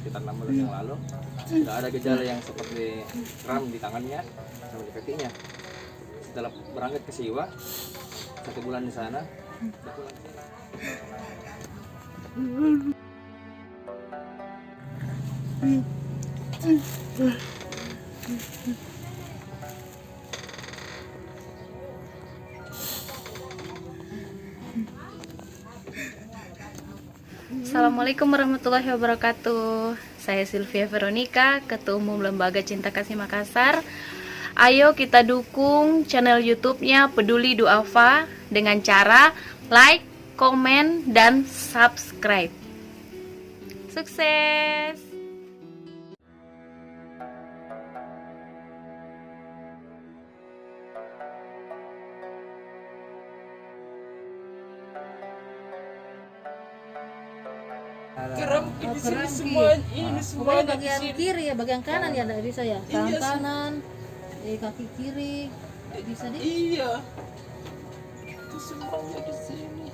sekitar 6 bulan yang lalu. Sudah ada gejala yang seperti kram di tangannya sama di kakinya. Setelah berangkat ke Siwa, 1 bulan di sana, dia pulang ke sini. Assalamualaikum warahmatullahi wabarakatuh. Saya Sylvia Veronica, Ketua Umum Lembaga Cinta Kasih Makassar. Ayo kita dukung channel YouTube-nya Peduli Duafa dengan cara like, komen, dan subscribe. Sukses! Keram di sini semua, ini semua bagian kiri ya, bagian kanan ya tidak bisa ya. Tangan Iya, kanan, kaki kiri, bisa deh. iya. Itu semuanya di sini.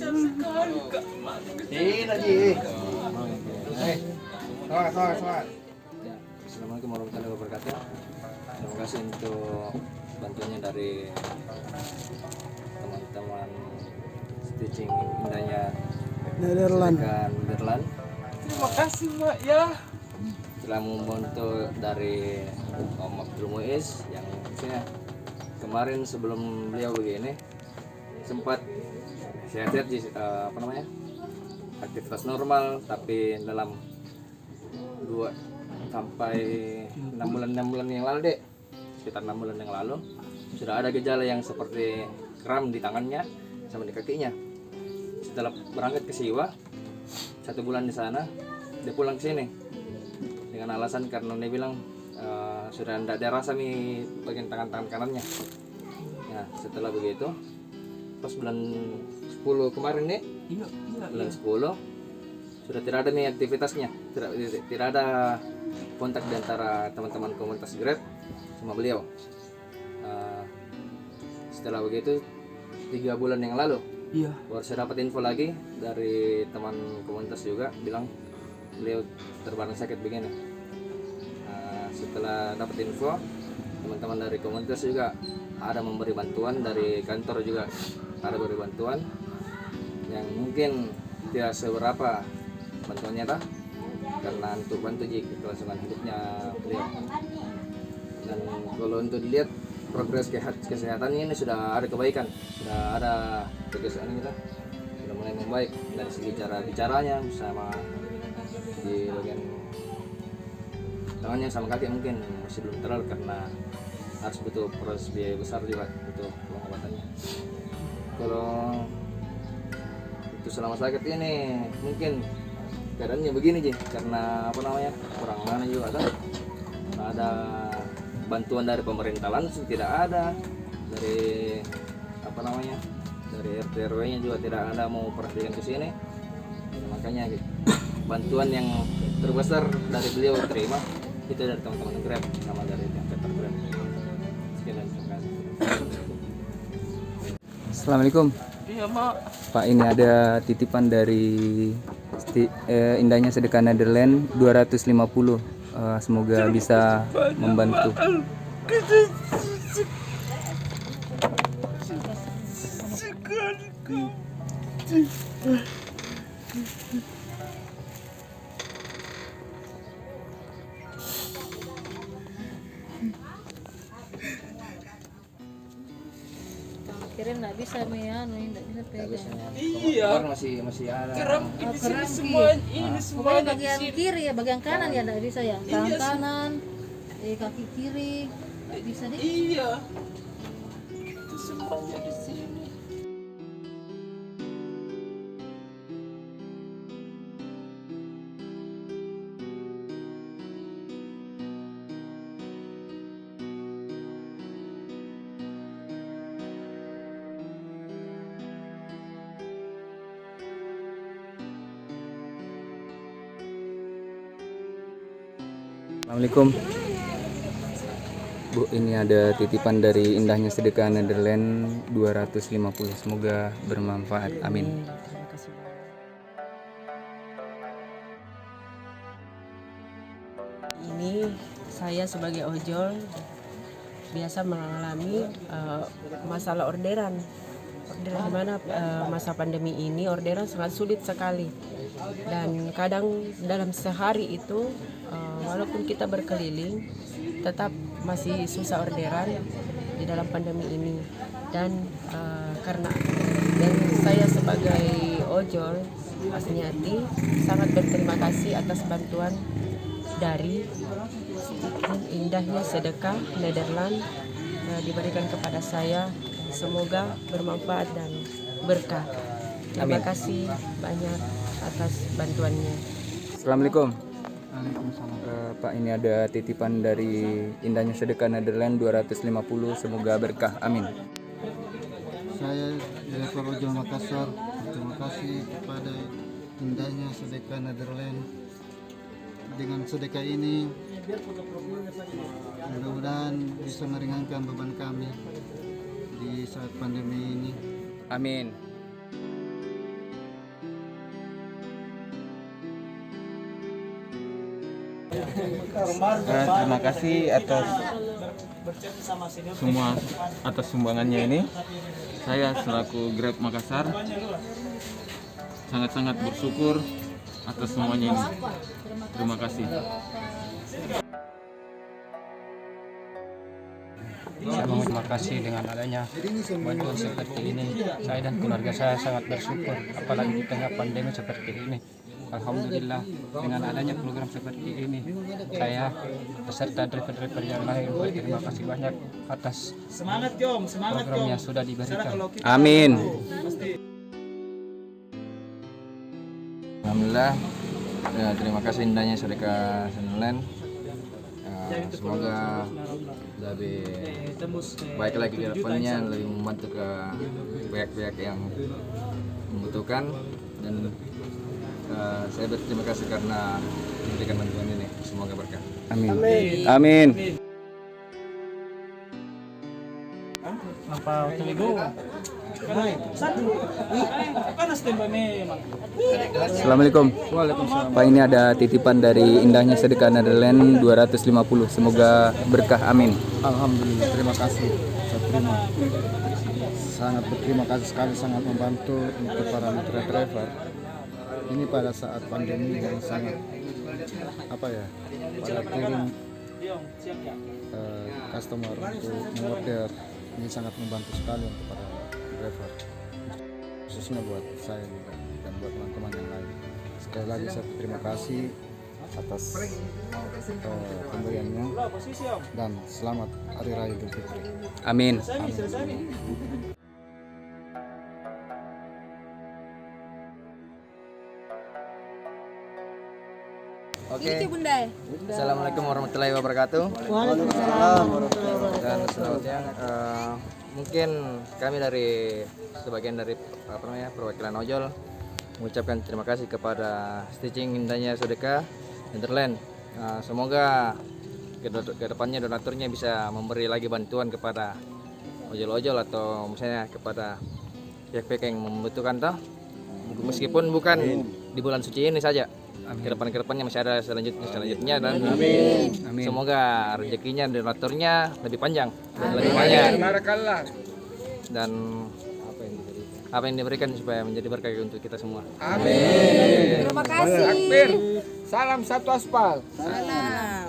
Kesal sekali Kak. Assalamualaikum warahmatullahi wabarakatuh. Terima kasih untuk bantuannya dari teman-teman stitching indahnya Nederland. Terima kasih Mak ya. Telah membantu dari Om Abdul Muiz yang maksudnya kemarin sebelum beliau begini sempat sehat-sehat aktivitas normal, tapi dalam 2 sampai 6 bulan yang lalu deh, sekitar 6 bulan yang lalu sudah ada gejala yang seperti kram di tangannya sama di kakinya. Setelah berangkat ke Siwa, 1 bulan di sana, dia pulang ke sini dengan alasan karena dia bilang sudah tidak ada rasa nih bagian tangan kanannya. Nah, setelah begitu pas bulan 10 kemarin nih, bulan 10 sudah tidak ada nih aktivitasnya, tidak ada kontak di antara teman-teman komunitas Grab sama beliau. Setelah begitu 3 bulan yang lalu, baru saya dapat info lagi dari teman komunitas juga bilang beliau terbaring sakit begini. Setelah dapat info, teman-teman dari komunitas juga ada memberi bantuan, dari kantor juga ada beri bantuan yang mungkin tidak seberapa bantuannya karena untuk bantu kelangsungan hidupnya beliau. Dan kalau untuk dilihat progres kesehatannya ini sudah ada kebaikan, sudah ada kebiasaan kita sudah mulai membaik dari segi cara bicaranya sama di bagian tangannya sama kaki mungkin masih belum terlalu karena harus butuh proses biaya besar juga untuk pengobatannya. Kalau itu selama sakit ini mungkin keadaannya begini karena kurang mana juga kan, ada bantuan dari pemerintah langsung tidak ada, dari dari RT RW-nya juga tidak ada mau perhatikan ke sini. Makanya bantuan yang terbesar dari beliau terima itu dari teman-teman Grab sama dari kantor Grab. Sekian dan terima kasih. Assalamualaikum Iya Mak. Pak, ini ada titipan dari Indahnya Sedekah Nederland 250. Semoga bisa membantu. Sekali kau. kira nggak bisa nggak bisa pegang. Iya. Masih ada. Keram ini sini keram, semua ini semua Pokoknya ada di bagian sini. kiri ya, bagian kanan ya nggak bisa ya. Tangan Iya, kanan, kaki kiri nggak bisa deh. Iya. Itu semuanya di sini. Assalamualaikum Bu, ini ada titipan dari Indahnya Sedekah Netherlands 250, semoga bermanfaat, amin. Ini saya sebagai ojol biasa mengalami masalah orderan di mana masa pandemi ini orderan sangat sulit sekali, dan kadang dalam sehari itu walaupun kita berkeliling tetap masih susah orderan di dalam pandemi ini. Dan karena dan saya sebagai ojol Asniati sangat berterima kasih atas bantuan dari Indahnya Sedekah Netherlands diberikan kepada saya. Semoga bermanfaat dan berkah. Terima kasih banyak atas bantuannya. Assalamualaikum. Pak, ini ada titipan dari Indahnya Sedekah Netherlands 250, semoga berkah, amin. Saya driver ojol Makassar, terima kasih kepada Indahnya Sedekah Netherlands. Dengan sedekah ini mudah-mudahan bisa meringankan beban kami di saat pandemi ini. Amin. Terima kasih atas sumbangannya ini. Saya selaku Grab Makassar sangat-sangat bersyukur atas semuanya ini. Terima kasih. Terima kasih dengan adanya bantuan seperti ini. Saya dan keluarga saya sangat bersyukur, apalagi di tengah pandemi seperti ini. Alhamdulillah, dengan adanya program seperti ini, saya beserta driver-driver yang lain berterima kasih banyak atas program yang sudah diberikan. Amin. Alhamdulillah, terima kasih Indahnya Sedekah Netherlands. Semoga lebih baik lagi ke depannya, lebih membantu ke pihak-pihak yang membutuhkan, dan saya berterima kasih karena memberikan bantuan ini. Semoga berkah. Amin. Amin. Assalamualaikum. Pak, ini ada titipan dari Indahnya Sedekah Netherlands 250, semoga berkah, amin. Alhamdulillah, terima kasih. Saya terima. Sangat berterima kasih sekali, sangat membantu untuk para mitra driver. Ini pada saat pandemi yang sangat pada turun customer untuk mengorder, ini sangat membantu sekali untuk para driver, khususnya buat saya juga dan buat teman-teman yang lain. Sekali lagi saya terima kasih atas pemberiannya, dan selamat Hari Raya Idul Fitri. Amin. Oke. Assalamualaikum warahmatullahi wabarakatuh. Waalaikumsalam warahmatullahi wabarakatuh. Dan selanjutnya mungkin kami dari sebagian dari perwakilan ojol mengucapkan terima kasih kepada Stitching Indahnya Sedekah Netherlands. Semoga kedepannya donaturnya bisa memberi lagi bantuan kepada ojol-ojol atau misalnya kepada pihak-pihak yang membutuhkan toh. Meskipun bukan di bulan suci ini saja. Kedepannya masih ada selanjutnya dan amin. Semoga rezekinya donaturnya lebih panjang dan lebih banyak. Dan apa yang diberikan supaya menjadi berkah untuk kita semua. Amin. Terima kasih. Akbar. Salam satu aspal. Salam ya.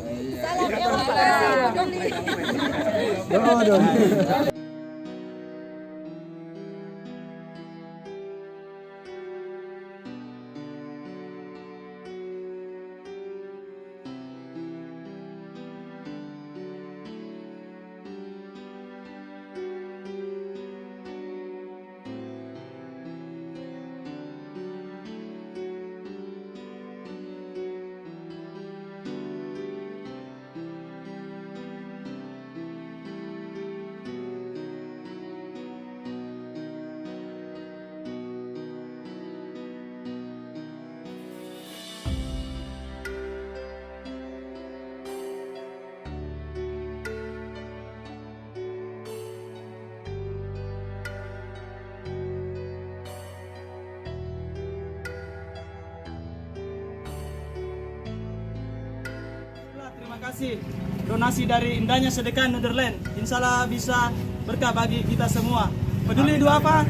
kasih donasi dari Indahnya Sedekah Netherlands. Insya Allah bisa berkah bagi kita semua. Peduli Duafa.